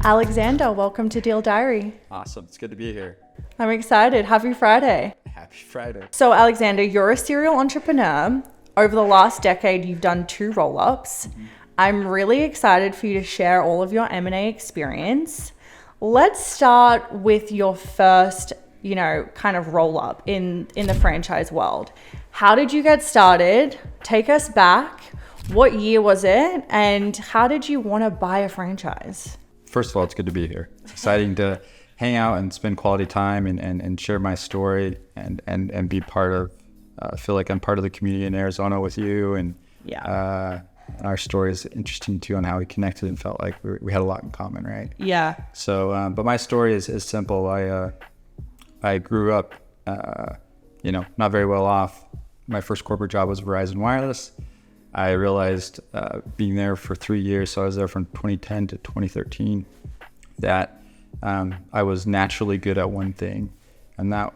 Alexander, welcome to Deal Diary. Awesome. It's good to be here. I'm excited. Happy Friday. Happy Friday. So Alexander, you're a serial entrepreneur. Over the last decade, you've done 2 roll-ups. I'm really excited for you to share all of your M&A experience. Let's start with your first, kind of roll-up in the franchise world. How did you get started? Take us back. What year was it? And how did you want to buy a franchise? First of all, it's good to be here. It's exciting to hang out and spend quality time and share my story and be part of, feel like I'm part of the community in Arizona with you. And our story is interesting too on how we connected and felt like we had a lot in common, right? Yeah. So, but my story is simple. I grew up, not very well off. My first corporate job was Verizon Wireless. I realized being there for 3 years, so I was there from 2010 to 2013, that I was naturally good at one thing,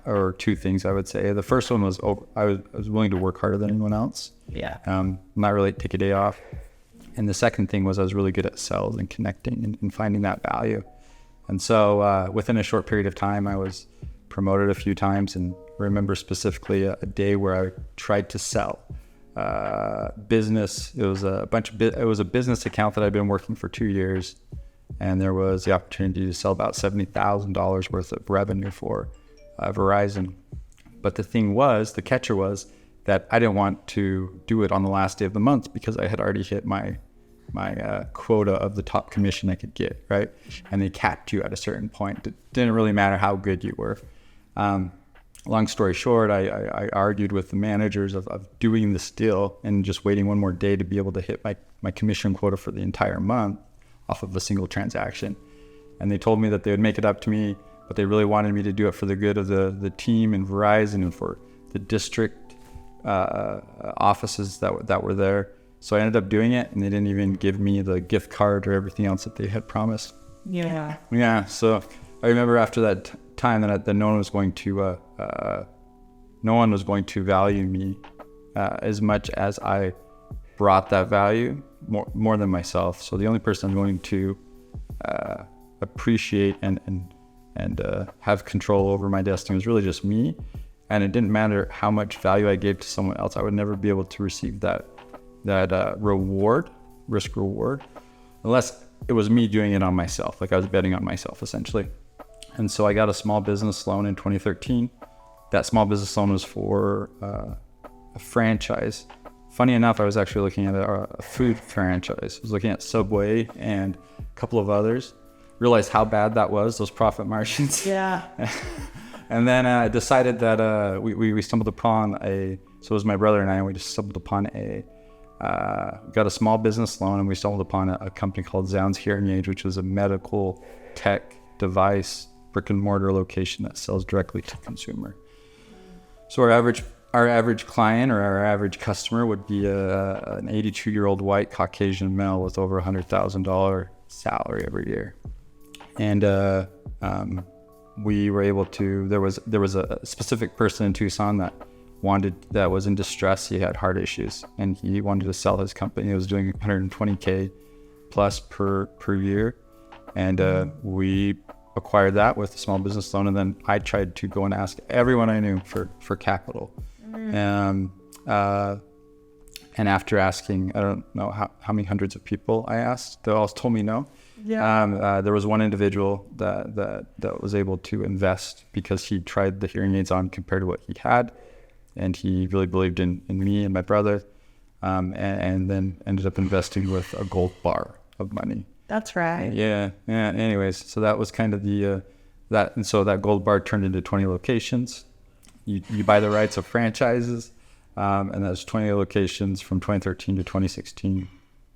or 2 things I would say. The first one was I was willing to work harder than anyone else. Yeah. Not really take a day off. And the second thing was I was really good at sales and connecting and finding that value. And so within a short period of time, I was promoted a few times, and remember specifically a day where I tried to sell business. It was a business account that I'd been working for 2 years, and there was the opportunity to sell about $70,000 worth of revenue for Verizon. But the catcher was that I didn't want to do it on the last day of the month because I had already hit my quota of the top commission I could get, right? And they capped you at a certain point. It didn't really matter how good you were. Long story short, I argued with the managers of doing this deal and just waiting one more day to be able to hit my commission quota for the entire month off of a single transaction. And they told me that they would make it up to me, but they really wanted me to do it for the good of the team and Verizon and for the district offices that were there. So I ended up doing it, and they didn't even give me the gift card or everything else that they had promised. Yeah. Yeah. So I remember after that time that no one was going to value me as much as I brought that value, more than myself. So the only person I'm going to appreciate and have control over my destiny was really just me. And it didn't matter how much value I gave to someone else. I would never be able to receive that risk reward, unless it was me doing it on myself. Like I was betting on myself essentially. And so I got a small business loan in 2013. That small business loan was for a franchise. Funny enough, I was actually looking at a food franchise. I was looking at Subway and a couple of others. Realized how bad that was, those profit margins. Yeah. And then I decided that we stumbled upon so it was my brother and I, and we just stumbled upon got a small business loan, and we stumbled upon a company called Zounds Hearing Aids, which was a medical tech device brick and mortar location that sells directly to consumer. So our average client or our average customer would be an 82-year-old white Caucasian male with over $100,000 salary every year. And we were able to, there was a specific person in Tucson that was in distress. He had heart issues, and he wanted to sell his company. He was doing $120K plus per year. And we acquired that with a small business loan. And then I tried to go and ask everyone I knew for capital. And after asking, I don't know how many hundreds of people I asked, they all told me no. Yeah. There was one individual that was able to invest because he tried the hearing aids on compared to what he had. And he really believed in me and my brother, and then ended up investing with a gold bar of money. That's right. Yeah. Anyways, so that was kind of and so that gold bar turned into 20 locations. You buy the rights of franchises, and that's 20 locations from 2013 to 2016.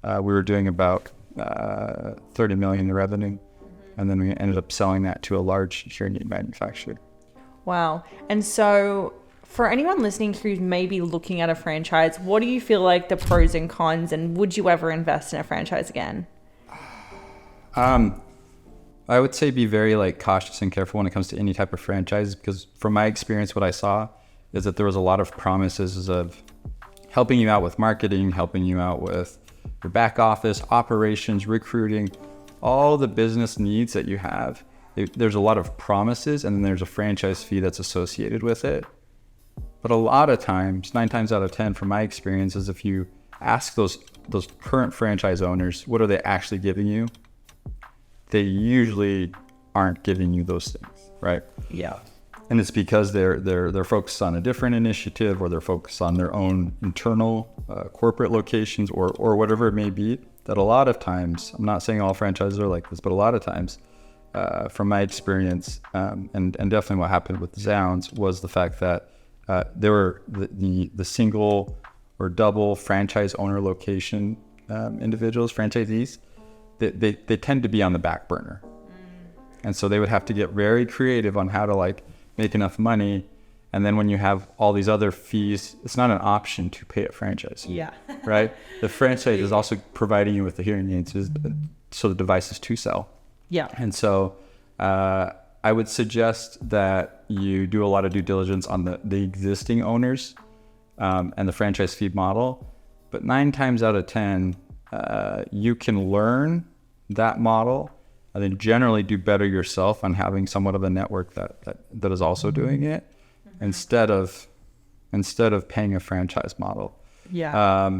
We were doing about $30 million in revenue, and then we ended up selling that to a large hearing aid manufacturer. Wow. And so for anyone listening who's maybe looking at a franchise, what do you feel like the pros and cons, and would you ever invest in a franchise again? I would say be very cautious and careful when it comes to any type of franchise, because from my experience, what I saw is that there was a lot of promises of helping you out with marketing, helping you out with your back office, operations, recruiting, all the business needs that you have, there's a lot of promises, and then there's a franchise fee that's associated with it. But a lot of times, 9 times out of 10 from my experience, is if you ask those current franchise owners, what are they actually giving you? They usually aren't giving you those things, right? Yeah. And it's because they're focused on a different initiative, or they're focused on their own internal corporate locations, or whatever it may be. That a lot of times, I'm not saying all franchises are like this, but a lot of times, from my experience, and definitely what happened with Zounds, was the fact that there were the single or double franchise owner location individuals, franchisees, they tend to be on the back burner. And so they would have to get very creative on how to like make enough money. And then when you have all these other fees, it's not an option to pay a franchise. Yeah. Right? The franchise is also providing you with the hearing aids, so the devices to sell. Yeah. And so I would suggest that you do a lot of due diligence on the existing owners and the franchise fee model. But 9 times out of 10, you can learn that model and then generally do better yourself on having somewhat of a network that is also doing it, instead of paying a franchise model. Yeah.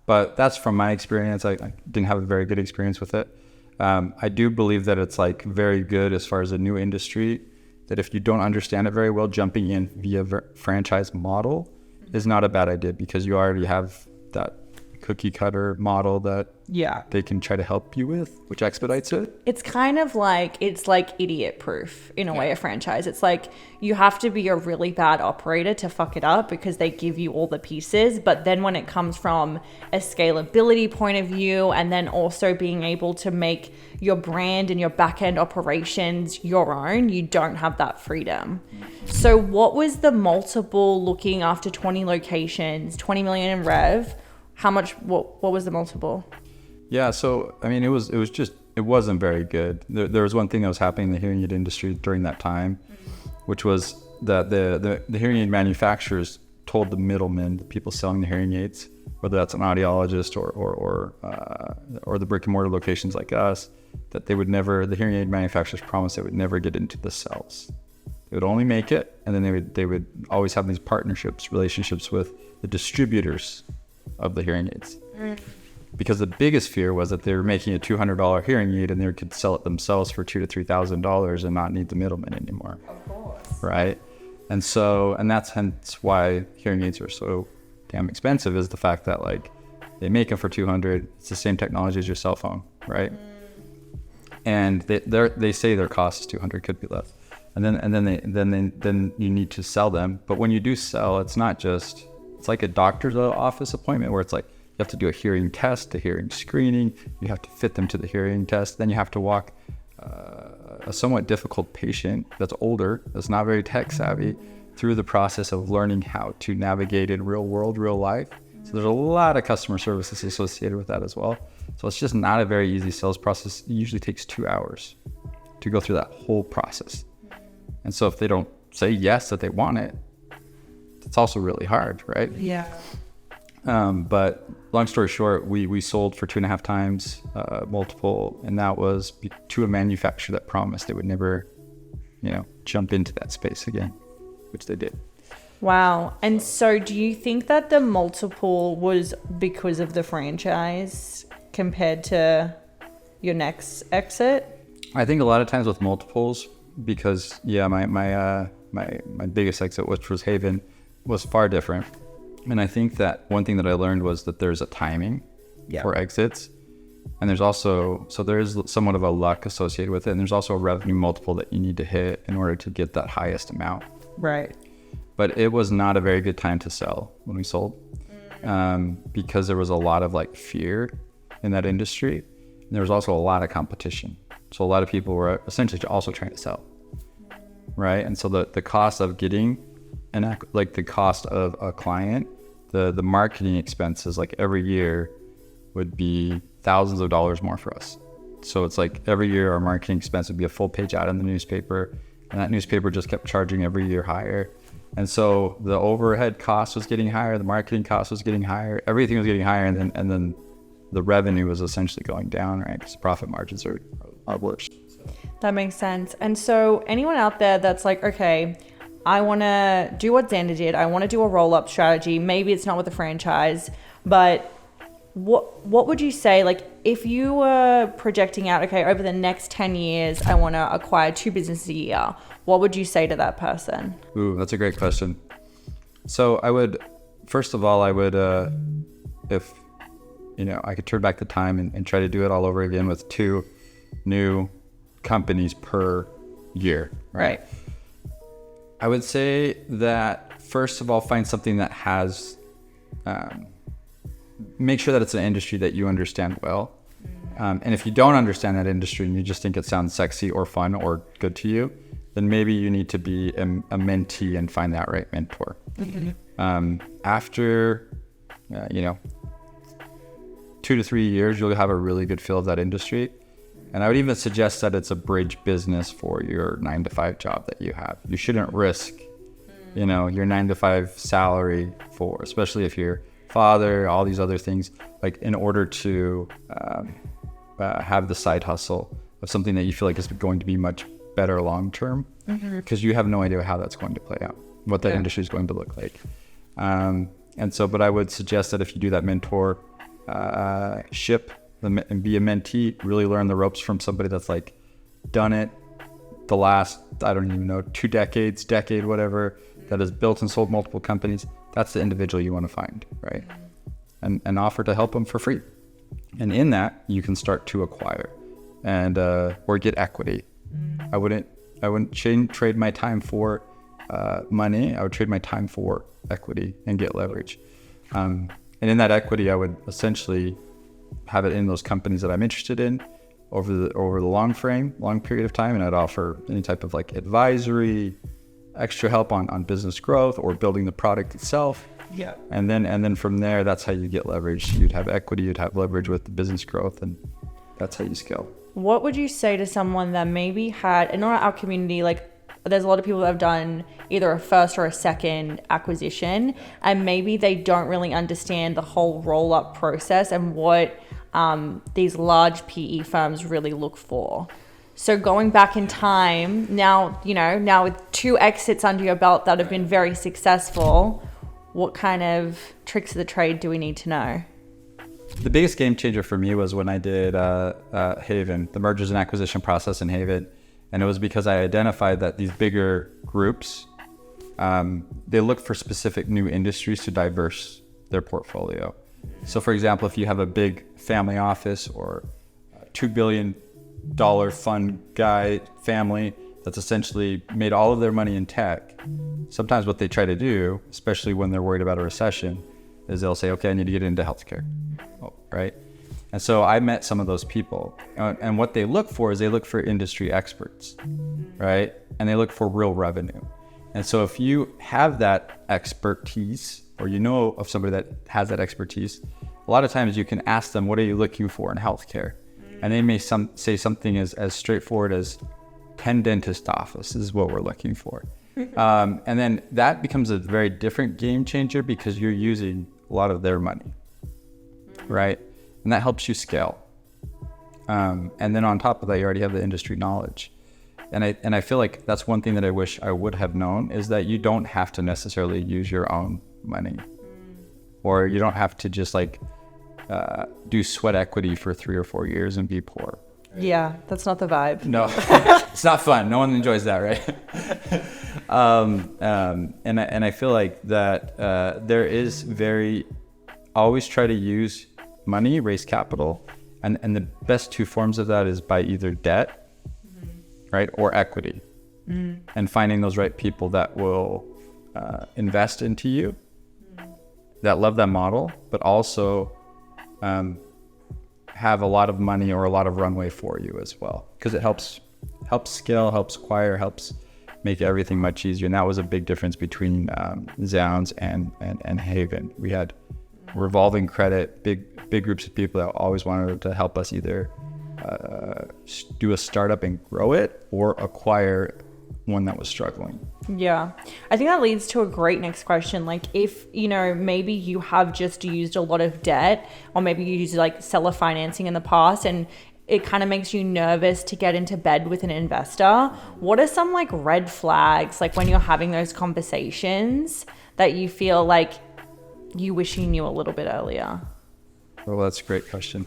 But that's from my experience. I didn't have a very good experience with it. I do believe that it's like very good as far as a new industry, that if you don't understand it very well, jumping in via franchise model is not a bad idea, because you already have that cookie cutter model that they can try to help you with, which expedites it. It's kind of like, it's like idiot proof in a way, a franchise. It's like you have to be a really bad operator to fuck it up, because they give you all the pieces. But then when it comes from a scalability point of view, and then also being able to make your brand and your back end operations your own, you don't have that freedom. So what was the multiple looking after 20 locations, 20 million in rev? How much, what was the multiple? Yeah, so I mean, it wasn't very good. There was one thing that was happening in the hearing aid industry during that time, which was that the hearing aid manufacturers told the middlemen, the people selling the hearing aids, whether that's an audiologist or the brick and mortar locations like us, that the hearing aid manufacturers promised they would never get into the cells. They would only make it, and then they would always have these relationships with the distributors of the hearing aids. Because the biggest fear was that they were making a $200 hearing aid and they could sell it themselves for $2,000 to $3,000 and not need the middleman anymore. Of course. Right? And that's hence why hearing aids are so damn expensive, is the fact that like they make them for $200. It's the same technology as your cell phone, right? And they say their cost is $200, could be less. And then you need to sell them. But when you do sell, it's like a doctor's office appointment, where it's like you have to do a hearing test, a hearing screening, you have to fit them to the hearing test, then you have to walk a somewhat difficult patient that's older, that's not very tech savvy, through the process of learning how to navigate in real life. So there's a lot of customer services associated with that as well. So it's just not a very easy sales process. It usually takes 2 hours to go through that whole process. And so if they don't say yes, that they want it, it's also really hard, right? Yeah. But long story short, we sold for 2.5 times multiple, and that was to a manufacturer that promised they would never, jump into that space again, which they did. Wow. And so do you think that the multiple was because of the franchise compared to your next exit? I think a lot of times with multiples, because my biggest exit, which was Haven, was far different. And I think that one thing that I learned was that there's a timing for exits. And there is somewhat of a luck associated with it. And there's also a revenue multiple that you need to hit in order to get that highest amount. Right. But it was not a very good time to sell when we sold, because there was a lot of like fear in that industry. And there was also a lot of competition. So a lot of people were essentially also trying to sell. Right. And so the cost of getting the cost of a client, the marketing expenses, like every year would be thousands of dollars more for us. So it's like every year our marketing expense would be a full page ad in the newspaper, and that newspaper just kept charging every year higher. And so the overhead cost was getting higher, the marketing cost was getting higher, everything was getting higher, and then the revenue is essentially going down, right? Because profit margins are worse. That makes sense. And so anyone out there that's like, okay, I want to do what Xander did. I want to do a roll-up strategy. Maybe it's not with a franchise, but what would you say, like, if you were projecting out, okay, over the next 10 years, I want to acquire 2 businesses a year, what would you say to that person? Ooh, that's a great question. So I would, first of all, if, I could turn back the time and try to do it all over again with 2 new companies per year, right? I would say that, first of all, find something that has, make sure that it's an industry that you understand well. And if you don't understand that industry and you just think it sounds sexy or fun or good to you, then maybe you need to be a mentee and find that right mentor. After, 2 to 3 years, you'll have a really good feel of that industry. And I would even suggest that it's a bridge business for your 9-to-5 job that you have. You shouldn't risk, your 9-to-5 salary for, especially if you're father, all these other things, like in order to have the side hustle of something that you feel like is going to be much better long-term, because you have no idea how that's going to play out, what that industry is going to look like. But I would suggest that if you do that mentor ship and be a mentee, really learn the ropes from somebody that's like done it the last, I don't even know, 2 decades, whatever, that has built and sold multiple companies. That's the individual you want to find, right? And offer to help them for free. And in that, you can start to acquire and or get equity. I wouldn't trade my time for money. I would trade my time for equity and get leverage. And in that equity, I would essentially have it in those companies that I'm interested in over the long period of time. And I'd offer any type of like advisory, extra help on business growth or building the product itself. Yeah. And then from there, that's how you get leverage. You'd have equity, you'd have leverage with the business growth, and that's how you scale. What would you say to someone that maybe had, in our community, like there's a lot of people that have done either a first or a second acquisition, and maybe they don't really understand the whole roll-up process and what these large PE firms really look for. So going back in time, now with 2 exits under your belt that have been very successful, what kind of tricks of the trade do we need to know? The biggest game changer for me was when I did Haven, the mergers and acquisition process in Haven. And it was because I identified that these bigger groups, they look for specific new industries to diverse their portfolio. So for example, if you have a big family office or a $2 billion fund guy family that's essentially made all of their money in tech, sometimes what they try to do, especially when they're worried about a recession, is they'll say, okay, I need to get into healthcare, right? And so I met some of those people, and what they look for is they look for industry experts, right? And they look for real revenue. And so if you have that expertise, or you know of somebody that has that expertise, a lot of times you can ask them, what are you looking for in healthcare? And they may say something as straightforward as 10 dentist offices is what we're looking for. And then that becomes a very different game changer because you're using a lot of their money, right? And that helps you scale. And then on top of that, you already have the industry knowledge. And I feel like that's one thing that I wish I would have known, is that you don't have to necessarily use your own money, or you don't have to just do sweat equity for 3 or 4 years and be poor. Yeah, that's not the vibe. No, it's not fun. No one enjoys that, right? And I feel like that there is always try to use money, raise capital, and the best 2 forms of that is by either debt, right, or equity, and finding those right people that will invest into you, that love that model, but also have a lot of money or a lot of runway for you as well, because it helps scale, helps acquire, helps make everything much easier. And that was a big difference between Zounds and Haven. We had revolving credit, big groups of people that always wanted to help us either do a startup and grow it, or acquire one that was struggling. Yeah. I think that leads to a great next question. Like if, maybe you have just used a lot of debt, or maybe you used like seller financing in the past, and it kind of makes you nervous to get into bed with an investor. What are some like red flags, like when you're having those conversations, that you feel like you wish you knew a little bit earlier? Well, that's a great question.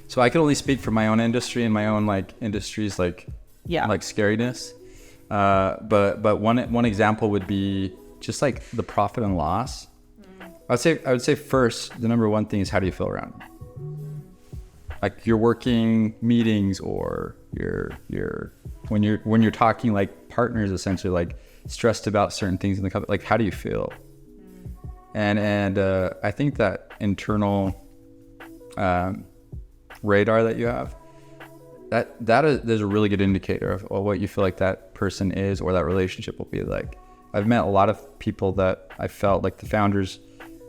So I can only speak for my own industry and my own like industries, like scariness. But one example would be just like the profit and loss. I would say first, the number one thing is, how do you feel around it? Like you're working meetings, or when you're talking like partners, essentially, like stressed about certain things in the company, like how do you feel? And I think that internal radar that you have, there's a really good indicator of what you feel like that person is, or that relationship will be like. I've met a lot of people that I felt like the founders,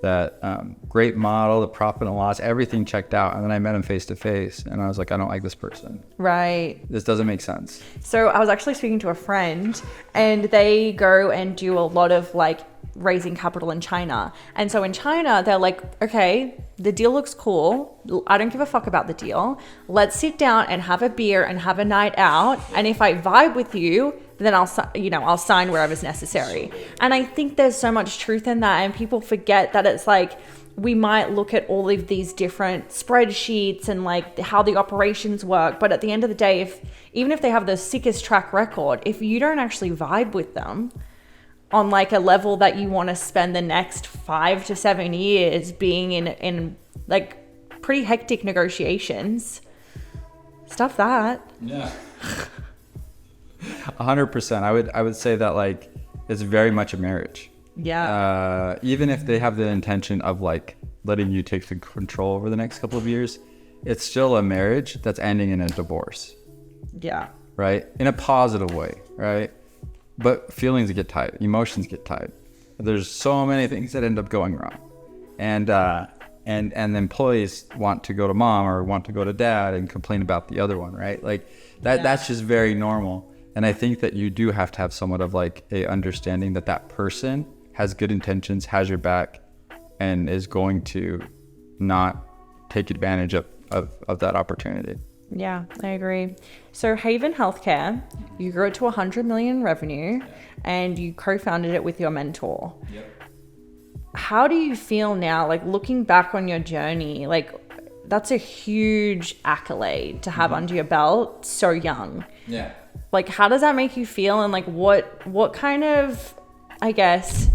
that great model, the profit and loss, everything checked out, and then I met him face to face, and I was like, I don't like this person. Right. This doesn't make sense. So I was actually speaking to a friend, and they go and do a lot of like raising capital in China. And so in China, they're like, okay, the deal looks cool. I don't give a fuck about the deal. Let's sit down and have a beer and have a night out. And if I vibe with you, then I'll sign wherever's necessary. And I think there's so much truth in that. And people forget that it's like, we might look at all of these different spreadsheets and like how the operations work. But at the end of the day, even if they have the sickest track record, if you don't actually vibe with them on like a level that you want to spend the next 5 to 7 years being in like pretty hectic negotiations, stuff that. Yeah. 100%. I would say that like it's very much a marriage. Yeah. Even if they have the intention of like letting you take the control over the next couple of years, it's still a marriage that's ending in a divorce. Yeah. Right? In a positive way, right? But feelings get tied, emotions get tied. There's so many things that end up going wrong. And the employees want to go to mom or want to go to dad and complain about the other one, right? Like that's just very normal. And I think that you do have to have somewhat of like a understanding that that person has good intentions, has your back, and is going to not take advantage of that opportunity. Yeah, I agree. So Haven HealthCare, you grew it to 100 million revenue, and you co-founded it with your mentor. Yep. How do you feel now, like looking back on your journey? Like that's a huge accolade to have under your belt so young. Yeah. Like how does that make you feel? And like what kind of, I guess,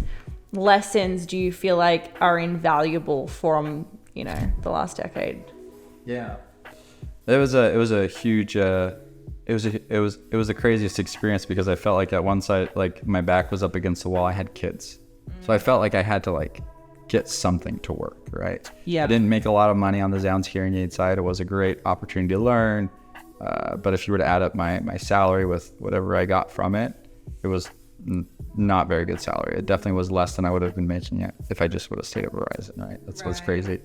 lessons do you feel like are invaluable from, the last decade? Yeah. It was a huge, it was the craziest experience, because I felt like at one side, like my back was up against the wall. I had kids. So I felt like I had to like get something to work, right? Yeah. I didn't make a lot of money on the Zounds hearing aid side. It was a great opportunity to learn. But if you were to add up my salary with whatever I got from it, it was not very good salary. It definitely was less than I would have been making it if I just would have stayed at Verizon, right? That's what's crazy.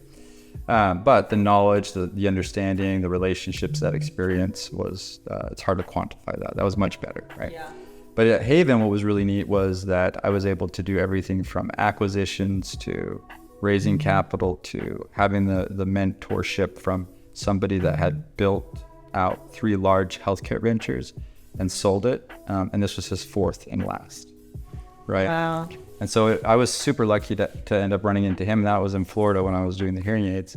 But the knowledge, the understanding, the relationships, that experience was, it's hard to quantify that. That was much better, right? Yeah. But at Haven, what was really neat was that I was able to do everything from acquisitions to raising capital to having the mentorship from somebody that had built out 3 large healthcare ventures and sold it. And this was his 4th and last, right? Wow. And so I was super lucky to end up running into him. That was in Florida when I was doing the hearing aids.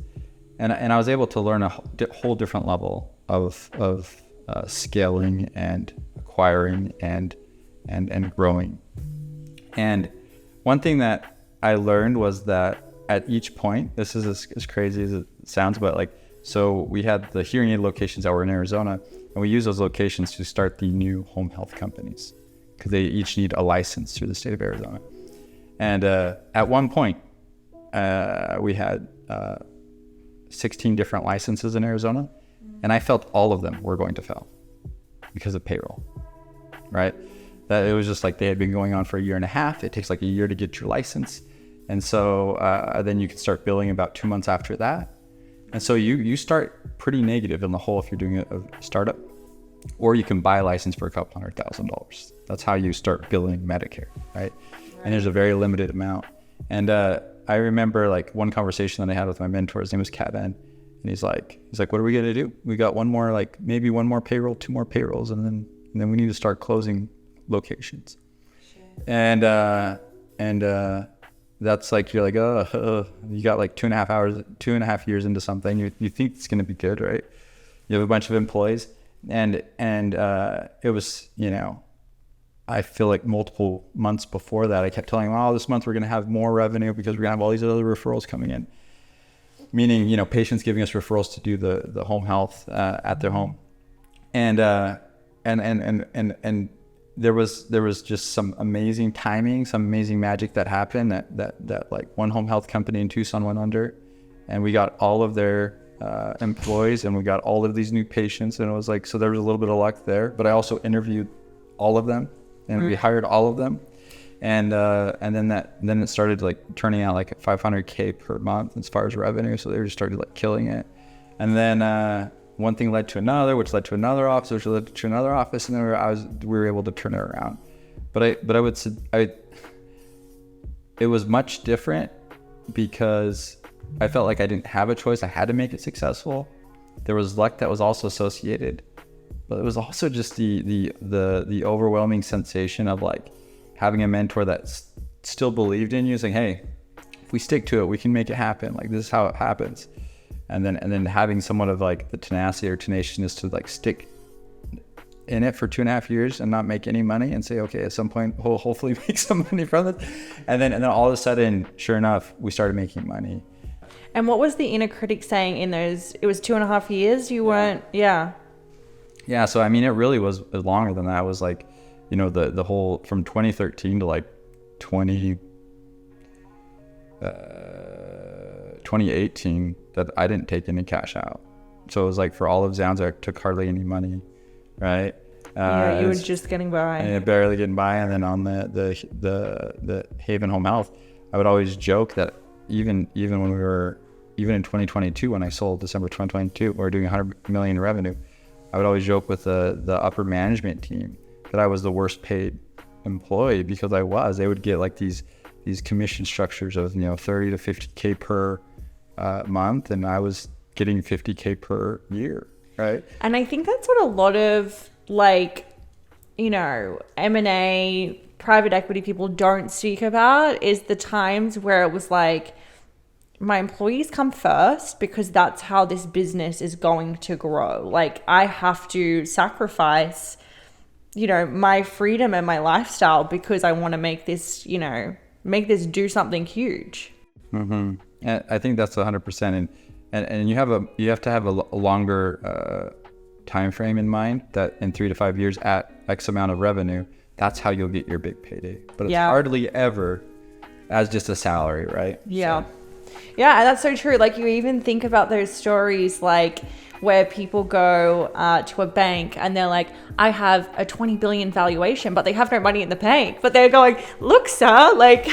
And I was able to learn a whole different level of scaling and acquiring and growing. And one thing that I learned was that at each point, this is as crazy as it sounds, but like, so we had the hearing aid locations that were in Arizona, and we use those locations to start the new home health companies, because they each need a license through the state of Arizona. And at one point, we had 16 different licenses in Arizona, and I felt all of them were going to fail because of payroll, right? That it was just like they had been going on for 1.5 years. It takes like a year to get your license. And so then you can start billing about 2 months after that. And so you start pretty negative in the hole if you're doing a startup. or you can buy a license for a couple $100,000. That's how you start billing Medicare, right? And there's a very limited amount. And I remember like one conversation that I had with my mentor. His name was Kevin, and he's like, what are we gonna do? We got maybe one more payroll, 2 more payrolls, and then we need to start closing locations. Sure. And that's like, you're like, you got like 2.5 years into something. You think it's gonna be good, right? You have a bunch of employees, and it was, I feel like multiple months before that, I kept telling them, this month we're going to have more revenue because we're going to have all these other referrals coming in. Meaning, patients giving us referrals to do the home health at their home. And there was just some amazing timing, some amazing magic that happened that like one home health company in Tucson went under, and we got all of their employees, and we got all of these new patients. And it was like, so there was a little bit of luck there, but I also interviewed all of them. And we hired all of them, and then it started like turning out like $500K per month as far as revenue. So they just started like killing it, and then one thing led to another, which led to another office, which led to another office, and then we were able to turn it around. But I would say it was much different because I felt like I didn't have a choice. I had to make it successful. There was luck that was also associated. But it was also just the overwhelming sensation of like having a mentor that still believed in you, saying, hey, if we stick to it, we can make it happen. Like, this is how it happens. And then having somewhat of like the tenacity or tenaciousness to like stick in it for 2.5 years and not make any money, and say, okay, at some point we'll hopefully make some money from it. And then all of a sudden, sure enough, we started making money. And what was the inner critic saying in those? It was 2.5 years. You weren't, Yeah, so I mean, it really was longer than that. It was like, the whole from 2013 to like 2018 that I didn't take any cash out. So it was like for all of Zounds, I took hardly any money, right? You were just getting by. And barely getting by. And then on the Haven Home Health, I would always joke that even when we were, even in 2022, when I sold December 2022, we were doing 100 million in revenue. I would always joke with the upper management team that I was the worst paid employee, because they would get like these commission structures of 30 to 50K per month, and I was getting 50K per year, right? And I think that's what a lot of like M&A private equity people don't speak about, is the times where it was like, my employees come first because that's how this business is going to grow. Like, I have to sacrifice, my freedom and my lifestyle because I want to make this do something huge. Mm-hmm. And I think that's 100%. And you have to have a longer time frame in mind, that in 3 to 5 years at X amount of revenue, that's how you'll get your big payday. But it's hardly ever as just a salary, right? Yeah. So. Yeah, that's so true. Like, you even think about those stories like where people go to a bank and they're like, I have a 20 billion valuation, but they have no money in the bank. But they're going, look, sir, like,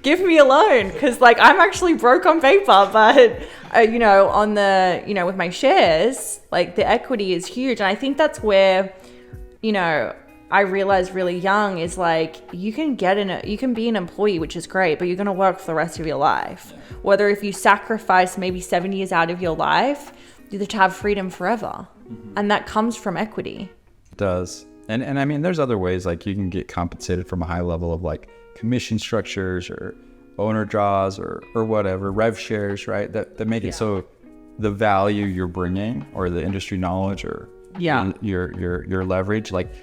give me a loan, because like I'm actually broke on paper, but on the with my shares, like the equity is huge. And I think that's where I realized really young is like, you can be an employee, which is great, but you're going to work for the rest of your life. Yeah. Whether if you sacrifice maybe 7 years out of your life, you have to have freedom forever. Mm-hmm. And that comes from equity. It does. And I mean, there's other ways, like you can get compensated from a high level of like commission structures or owner draws or whatever, rev shares, right? That make it so the value you're bringing, or the industry knowledge, or your leverage, like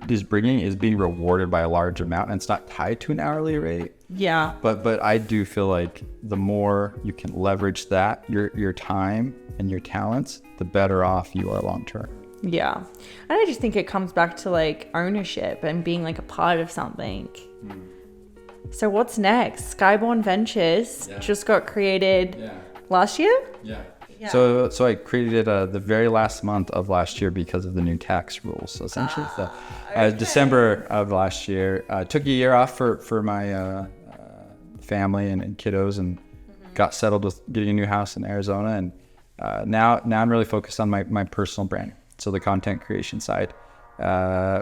this bringing is being rewarded by a large amount, and it's not tied to an hourly rate. Yeah. But I do feel like the more you can leverage that, your time and your talents, the better off you are long term. Yeah. And I just think it comes back to like ownership and being like a part of something. So what's next? Skybourne Ventures just got created last year? Yeah. So I created it the very last month of last year because of the new tax rules. So essentially, December of last year, took a year off for my family and kiddos, and got settled with getting a new house in Arizona. And now I'm really focused on my personal brand. So the content creation side,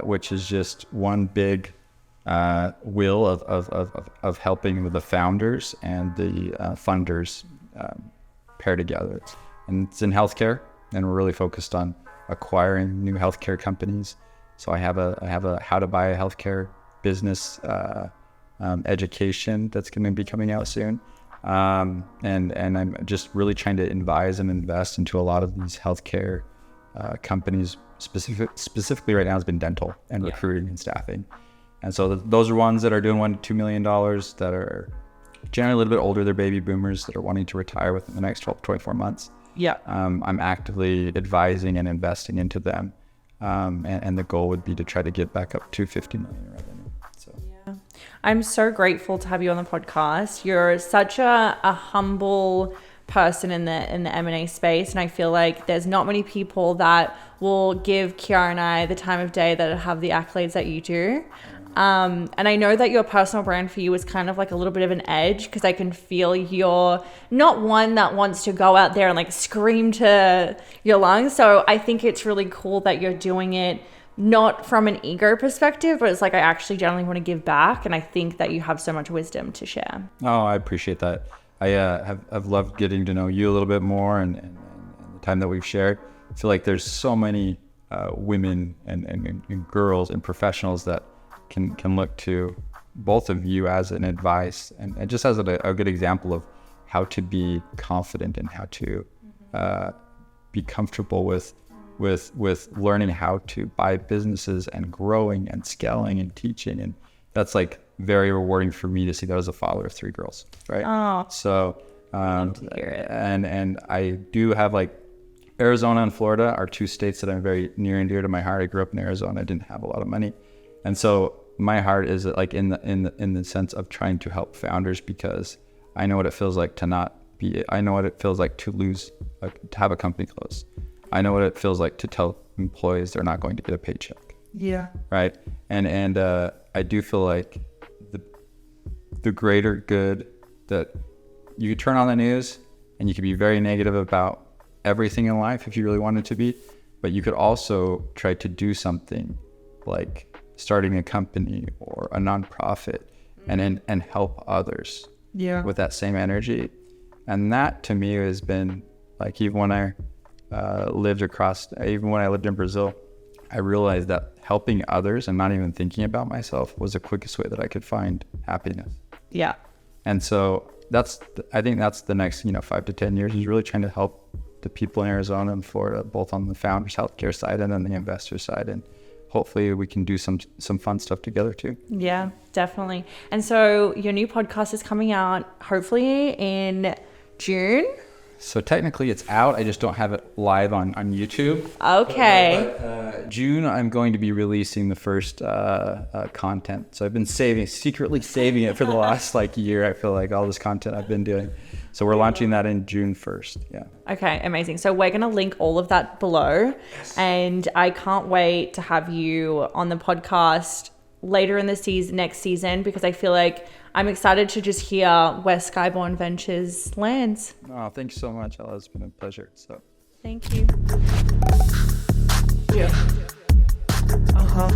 which is just one big wheel of helping with the founders and the funders pair together. And it's in healthcare, and we're really focused on acquiring new healthcare companies. So I have a how to buy a healthcare business education that's going to be coming out soon. And I'm just really trying to advise and invest into a lot of these healthcare companies. Specifically right now has been dental and recruiting and staffing. And so those are ones that are doing $1 to $2 million that are generally a little bit older. They're baby boomers that are wanting to retire within the next 12 to 24 months. Yeah. I'm actively advising and investing into them. And the goal would be to try to get back up to 50 million in revenue. So yeah. I'm so grateful to have you on the podcast. You're such a humble person in the M&A space, and I feel like there's not many people that will give Kiara and I the time of day that have the accolades that you do. And I know that your personal brand for you is kind of like a little bit of an edge, because I can feel you're not one that wants to go out there and like scream to your lungs. So I think it's really cool that you're doing it not from an ego perspective, but it's like, I actually generally want to give back. And I think that you have so much wisdom to share. Oh, I appreciate that. I have loved getting to know you a little bit more and the time that we've shared. I feel like there's so many women and girls and professionals that can look to both of you as an advice and just as a good example of how to be confident and how to be comfortable with learning how to buy businesses and growing and scaling and teaching. And that's like very rewarding for me to see that as a father of 3 girls, right? Oh, so to hear it. And I do have like Arizona and Florida are 2 states that I'm very near and dear to my heart. I grew up in Arizona. I didn't have a lot of money. And so my heart is like in the sense of trying to help founders, because I know what it feels like to not be, I know what it feels like to lose, to have a company close. I know what it feels like to tell employees they're not going to get a paycheck. Yeah. Right. And I do feel like the greater good that you could turn on the news and you could be very negative about everything in life if you really wanted to be, but you could also try to do something like starting a company or a nonprofit and help others with that same energy. And that to me has been like, even when I lived in Brazil, I realized that helping others and not even thinking about myself was the quickest way that I could find happiness. Yeah. And so I think that's the next 5 to 10 years, is really trying to help the people in Arizona and Florida, both on the founders healthcare side and then the investor side. And hopefully we can do some fun stuff together too. Yeah, definitely. And so your new podcast is coming out hopefully in June. So technically it's out. I just don't have it live on YouTube. Okay. But June, I'm going to be releasing the first content. So I've been secretly saving it for the last year. I feel like all this content I've been doing. So we're launching that in June 1st. Yeah. Okay, amazing. So we're going to link all of that below. Yes. And I can't wait to have you on the podcast later in the next season, because I feel like I'm excited to just hear where Skybourne Ventures lands. Oh, thank you so much, Ella. It's been a pleasure. So. Thank you. Yeah. Uh-huh.